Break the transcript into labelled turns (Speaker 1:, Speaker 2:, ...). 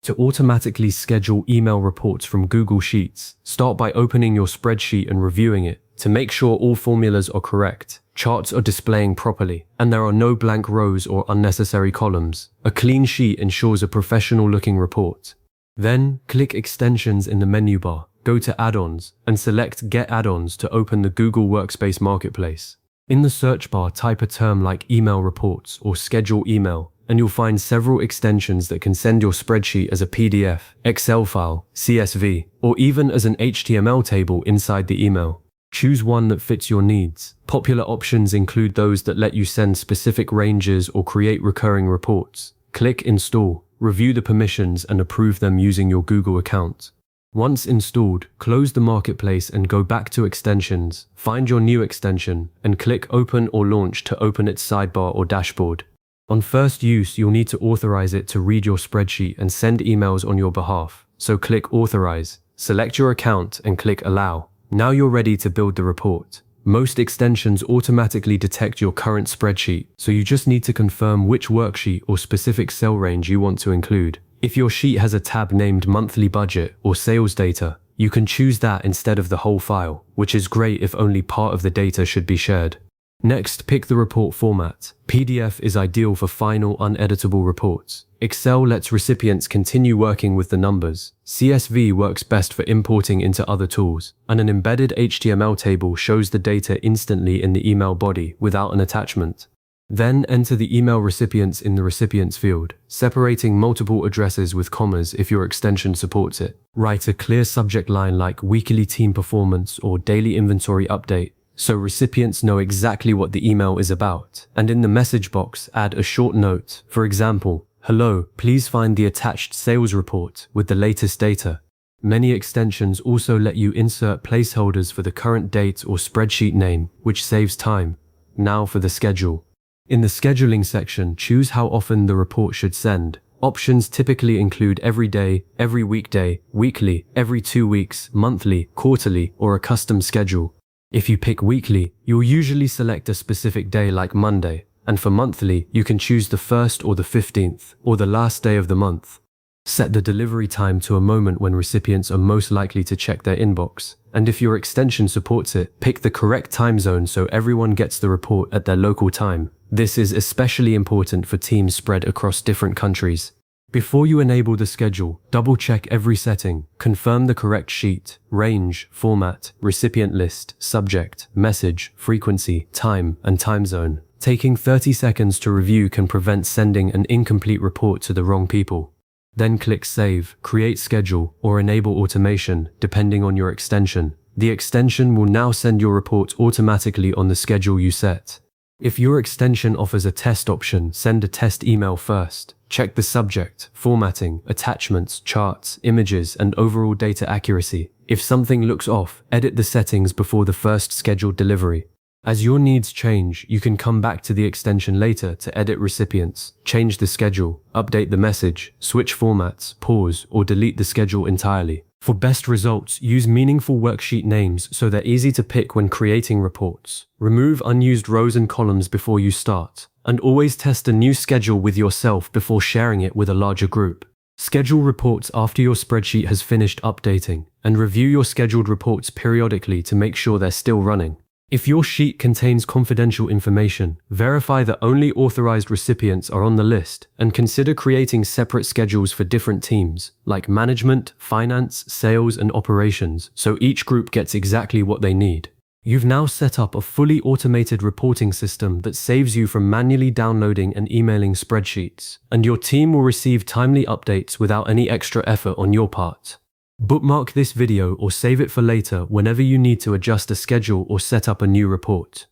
Speaker 1: To automatically schedule email reports from Google Sheets, start by opening your spreadsheet and reviewing it to make sure all formulas are correct, charts are displaying properly, and there are no blank rows or unnecessary columns. A clean sheet ensures a professional-looking report. Then, click Extensions in the menu bar, go to Add-ons, and select Get Add-ons to open the Google Workspace Marketplace. In the search bar, type a term like Email Reports or Schedule Email, and you'll find several extensions that can send your spreadsheet as a PDF, Excel file, CSV, or even as an HTML table inside the email. Choose one that fits your needs. Popular options include those that let you send specific ranges or create recurring reports. Click Install, review the permissions and approve them using your Google account. Once installed, close the marketplace and go back to Extensions, find your new extension, and click Open or Launch to open its sidebar or dashboard. On first use, you'll need to authorize it to read your spreadsheet and send emails on your behalf. So click Authorize, select your account and click Allow. Now you're ready to build the report. Most extensions automatically detect your current spreadsheet, so you just need to confirm which worksheet or specific cell range you want to include. If your sheet has a tab named Monthly Budget or Sales Data, you can choose that instead of the whole file, which is great if only part of the data should be shared. Next, pick the report format. PDF is ideal for final, uneditable reports. Excel lets recipients continue working with the numbers. CSV works best for importing into other tools. And an embedded HTML table shows the data instantly in the email body without an attachment. Then enter the email recipients in the recipients field, separating multiple addresses with commas if your extension supports it. Write a clear subject line like Weekly Team Performance or Daily Inventory Update, so recipients know exactly what the email is about. And in the message box, add a short note. For example, "Hello, please find the attached sales report with the latest data." Many extensions also let you insert placeholders for the current date or spreadsheet name, which saves time. Now for the schedule. In the scheduling section, choose how often the report should send. Options typically include every day, every weekday, weekly, every 2 weeks, monthly, quarterly, or a custom schedule. If you pick weekly, you'll usually select a specific day like Monday, and for monthly, you can choose the 1st or the 15th, or the last day of the month. Set the delivery time to a moment when recipients are most likely to check their inbox, and if your extension supports it, pick the correct time zone so everyone gets the report at their local time. This is especially important for teams spread across different countries. Before you enable the schedule, double-check every setting, confirm the correct sheet, range, format, recipient list, subject, message, frequency, time, and time zone. Taking 30 seconds to review can prevent sending an incomplete report to the wrong people. Then click Save, Create Schedule, or Enable Automation, depending on your extension. The extension will now send your report automatically on the schedule you set. If your extension offers a test option, send a test email first. Check the subject, formatting, attachments, charts, images, and overall data accuracy. If something looks off, edit the settings before the first scheduled delivery. As your needs change, you can come back to the extension later to edit recipients, change the schedule, update the message, switch formats, pause, or delete the schedule entirely. For best results, use meaningful worksheet names so they're easy to pick when creating reports. Remove unused rows and columns before you start, and always test a new schedule with yourself before sharing it with a larger group. Schedule reports after your spreadsheet has finished updating, and review your scheduled reports periodically to make sure they're still running. If your sheet contains confidential information, verify that only authorized recipients are on the list, and consider creating separate schedules for different teams, like management, finance, sales, and operations, so each group gets exactly what they need. You've now set up a fully automated reporting system that saves you from manually downloading and emailing spreadsheets, and your team will receive timely updates without any extra effort on your part. Bookmark this video or save it for later whenever you need to adjust a schedule or set up a new report.